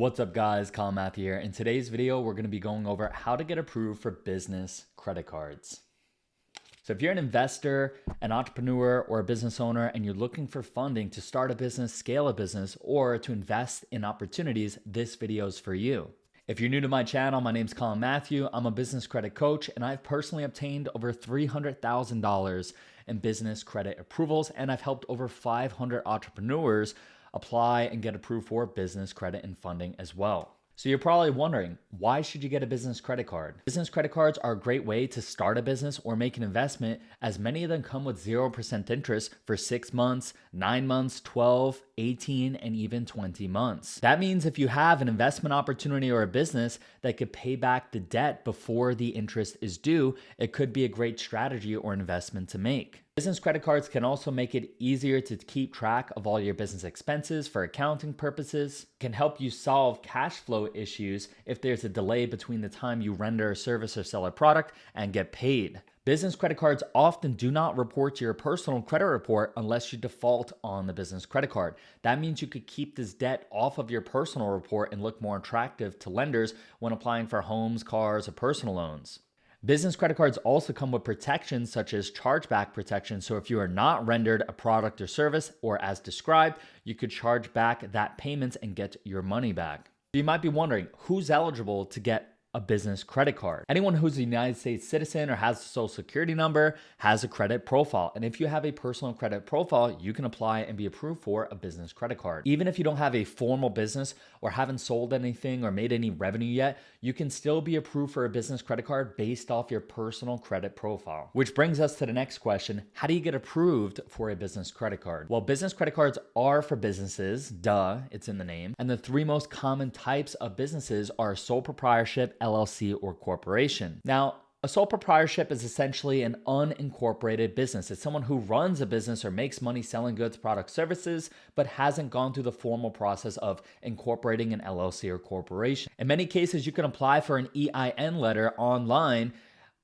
What's up guys, Colin Matthew here. In today's video, we're going to be going over how to get approved for business credit cards. So if you're an investor, an entrepreneur, or a business owner, and you're looking for funding to start a business, scale a business, or to invest in opportunities, this video is for you. If you're new to my channel, my name's Colin Matthew. I'm a business credit coach, and I've personally obtained over $300,000 in business credit approvals, and I've helped over 500 entrepreneurs apply and get approved for business credit and funding as well. So you're probably wondering, why should you get a business credit card? Business credit cards are a great way to start a business or make an investment, as many of them come with 0% interest for 6 months, 9 months, 12, 18, and even 20 months. That means if you have an investment opportunity or a business that could pay back the debt before the interest is due, it could be a great strategy or investment to make. Business credit cards can also make it easier to keep track of all your business expenses for accounting purposes, can help you solve cash flow issues if there's a delay between the time you render a service or sell a product and get paid. Business credit cards often do not report to your personal credit report unless you default on the business credit card. That means you could keep this debt off of your personal report and look more attractive to lenders when applying for homes, cars, or personal loans. Business credit cards also come with protections such as chargeback protection. So if you are not rendered a product or service, or as described, you could charge back that payment and get your money back. You might be wondering, who's eligible to get a business credit card? Anyone who's a United States citizen or has a social security number has a credit profile. And if you have a personal credit profile, you can apply and be approved for a business credit card. Even if you don't have a formal business or haven't sold anything or made any revenue yet, you can still be approved for a business credit card based off your personal credit profile. Which brings us to the next question. How do you get approved for a business credit card? Well, business credit cards are for businesses, duh, it's in the name. And the three most common types of businesses are sole proprietorship, LLC, or corporation. Now, a sole proprietorship is essentially an unincorporated business. It's someone who runs a business or makes money selling goods, products, services, but hasn't gone through the formal process of incorporating an LLC or corporation. In many cases, you can apply for an EIN letter online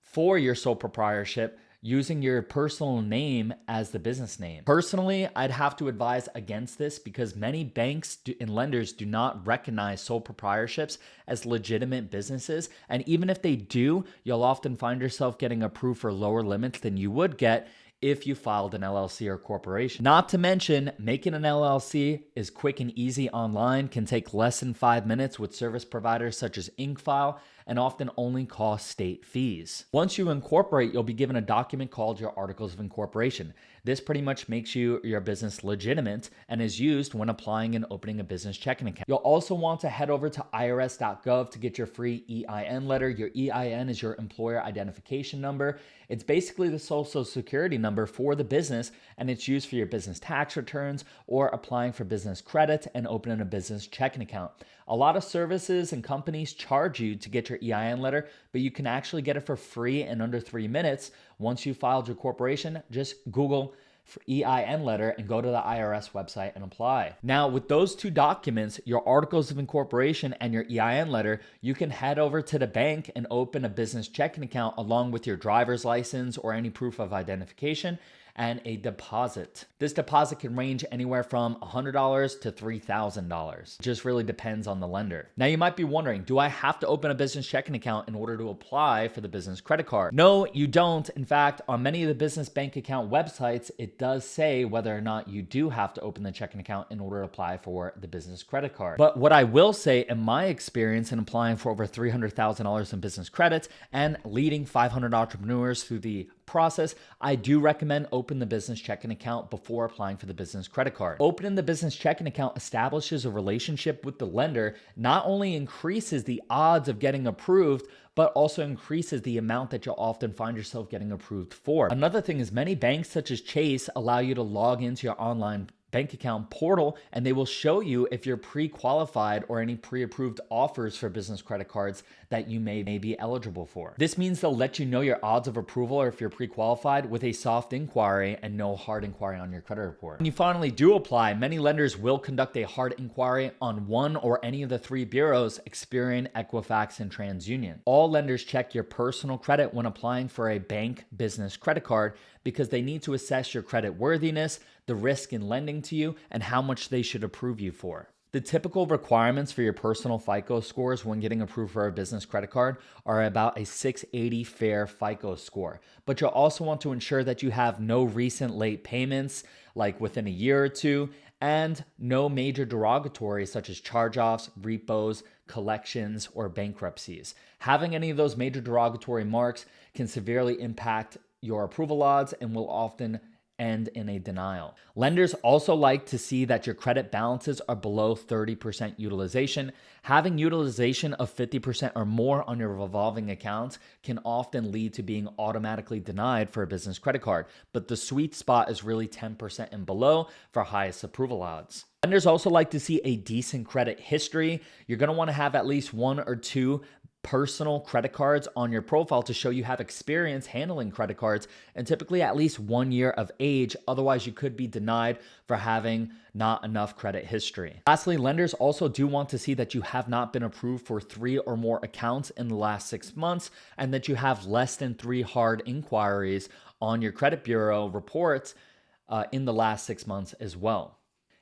for your sole proprietorship using your personal name as the business name. Personally, I'd have to advise against this because many banks and lenders do not recognize sole proprietorships as legitimate businesses. And even if they do, you'll often find yourself getting approved for lower limits than you would get if you filed an LLC or corporation. Not to mention, making an LLC is quick and easy online, can take less than 5 minutes with service providers such as InkFile, and often only costs state fees. Once you incorporate, you'll be given a document called your Articles of Incorporation. This pretty much makes your business legitimate and is used when applying and opening a business checking account. You'll also want to head over to irs.gov to get your free EIN letter. Your EIN is your employer identification number. It's basically the social security number for the business, and it's used for your business tax returns or applying for business credit and opening a business checking account. A lot of services and companies charge you to get your EIN letter, but you can actually get it for free in under 3 minutes. Once you filed your corporation, just Google for EIN letter and go to the IRS website and apply. Now, with those two documents, your Articles of Incorporation and your EIN letter, you can head over to the bank and open a business checking account along with your driver's license or any proof of identification and a deposit. This deposit can range anywhere from $100 to $3,000. It just really depends on the lender. Now you might be wondering, do I have to open a business checking account in order to apply for the business credit card? No, you don't. In fact, on many of the business bank account websites, it does say whether or not you do have to open the checking account in order to apply for the business credit card. But what I will say, in my experience in applying for over $300,000 in business credits and leading 500 entrepreneurs through the process, I do recommend open the business checking account before applying for the business credit card. Opening the business checking account establishes a relationship with the lender, not only increases the odds of getting approved, but also increases the amount that you'll often find yourself getting approved for. Another thing is many banks such as Chase allow you to log into your online bank account portal, and they will show you if you're pre-qualified or any pre-approved offers for business credit cards that you may be eligible for. This means they'll let you know your odds of approval or if you're pre-qualified with a soft inquiry and no hard inquiry on your credit report. When you finally do apply, many lenders will conduct a hard inquiry on one or any of the 3 bureaus, Experian, Equifax, and TransUnion. All lenders check your personal credit when applying for a bank business credit card because they need to assess your credit worthiness, the risk in lending to you, and how much they should approve you for. The typical requirements for your personal FICO scores when getting approved for a business credit card are about a 680 fair FICO score. But you'll also want to ensure that you have no recent late payments, like within a year or two, and no major derogatories such as charge-offs, repos, collections, or bankruptcies. Having any of those major derogatory marks can severely impact your approval odds and will often end in a denial. Lenders also like to see that your credit balances are below 30% utilization. Having utilization of 50% or more on your revolving accounts can often lead to being automatically denied for a business credit card, but the sweet spot is really 10% and below for highest approval odds. Lenders also like to see a decent credit history. You're going to want to have at least one or two personal credit cards on your profile to show you have experience handling credit cards and typically at least 1 year of age. Otherwise, you could be denied for having not enough credit history. Lastly, lenders also do want to see that you have not been approved for 3 or more accounts in the last 6 months and that you have less than 3 hard inquiries on your credit bureau reports in the last 6 months as well.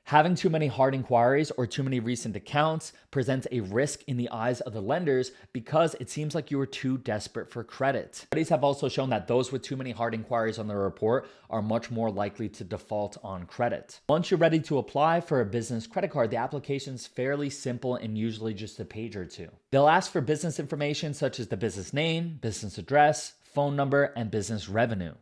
Having too many hard inquiries or too many recent accounts presents a risk in the eyes of the lenders because it seems like you are too desperate for credit. Studies have also shown that those with too many hard inquiries on their report are much more likely to default on credit. Once you're ready to apply for a business credit card, the application is fairly simple and usually just a page or two. They'll ask for business information such as the business name, business address, phone number, and business revenue.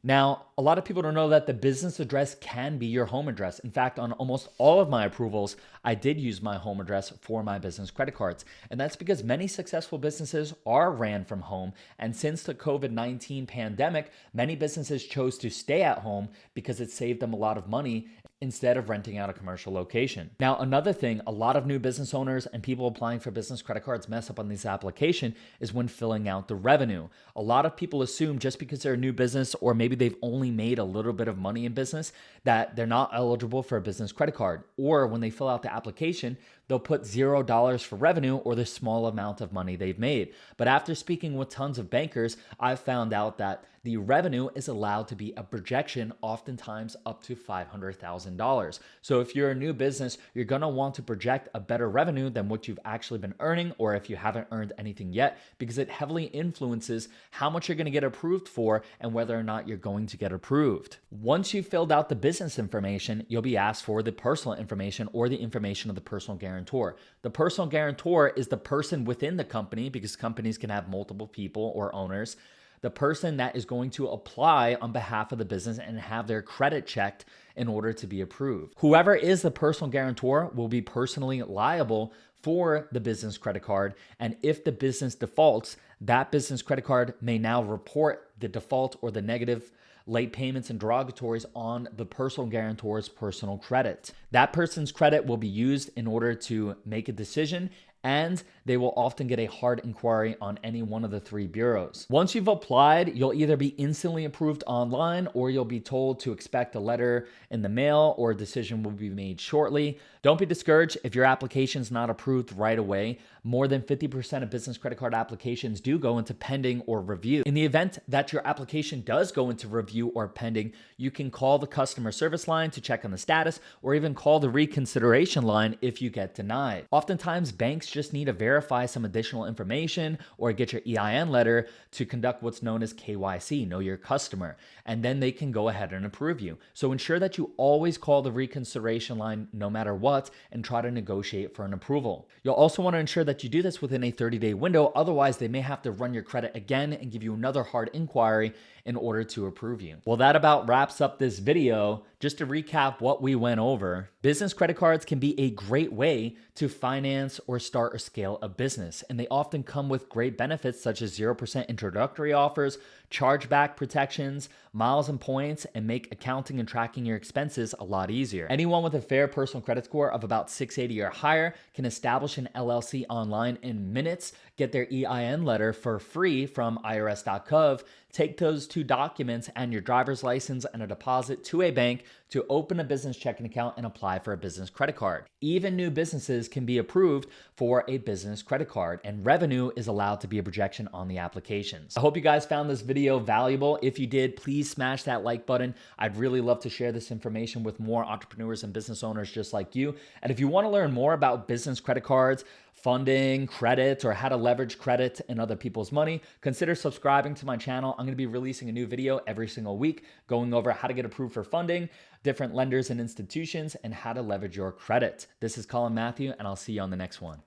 Now, a lot of people don't know that the business address can be your home address. In fact, on almost all of my approvals, I did use my home address for my business credit cards. And that's because many successful businesses are ran from home. And since the COVID-19 pandemic, many businesses chose to stay at home because it saved them a lot of money instead of renting out a commercial location. Now, another thing a lot of new business owners and people applying for business credit cards mess up on this application is when filling out the revenue. A lot of people assume just because they're a new business or maybe they've only made a little bit of money in business that they're not eligible for a business credit card. Or when they fill out the application, they'll put $0 for revenue or the small amount of money they've made. But after speaking with tons of bankers, I've found out that the revenue is allowed to be a projection, oftentimes up to $500,000. So if you're a new business, you're gonna want to project a better revenue than what you've actually been earning, or if you haven't earned anything yet, because it heavily influences how much you're gonna get approved for and whether or not you're going to get approved. Once you've filled out the business information, you'll be asked for the personal information or the information of the personal guarantor. The personal guarantor is the person within the company, because companies can have multiple people or owners, the person that is going to apply on behalf of the business and have their credit checked in order to be approved. Whoever is the personal guarantor will be personally liable for the business credit card. And if the business defaults, that business credit card may now report the default or the negative late payments and derogatories on the personal guarantor's personal credit. That person's credit will be used in order to make a decision, and they will often get a hard inquiry on any one of the 3 bureaus. Once you've applied, you'll either be instantly approved online or you'll be told to expect a letter in the mail or a decision will be made shortly. Don't be discouraged if your application is not approved right away. More than 50% of business credit card applications do go into pending or review. In the event that your application does go into review or pending, you can call the customer service line to check on the status or even call the reconsideration line if you get denied. Oftentimes, banks just need to verify some additional information or get your EIN letter to conduct what's known as KYC, know your customer, and then they can go ahead and approve you. So ensure that you always call the reconsideration line no matter what and try to negotiate for an approval. You'll also want to ensure that you do this within a 30-day window. Otherwise, they may have to run your credit again and give you another hard inquiry in order to approve you. Well, that about wraps up this video. Just to recap what we went over, business credit cards can be a great way to finance or start or scale a business. And they often come with great benefits such as 0% introductory offers, chargeback protections, miles and points, and make accounting and tracking your expenses a lot easier. Anyone with a fair personal credit score of about 680 or higher can establish an LLC online in minutes, get their EIN letter for free from irs.gov, take those 2 documents and your driver's license and a deposit to a bank to open a business checking account and apply for a business credit card. Even new businesses can be approved for a business credit card, and revenue is allowed to be a projection on the applications. I hope you guys found this video valuable. If you did, please smash that like button. I'd really love to share this information with more entrepreneurs and business owners just like you. And if you want to learn more about business credit cards, funding, credit, or how to leverage credit and other people's money, consider subscribing to my channel. I'm going to be releasing a new video every single week going over how to get approved for funding, different lenders and institutions, and how to leverage your credit. This is Colin Matthew, and I'll see you on the next one.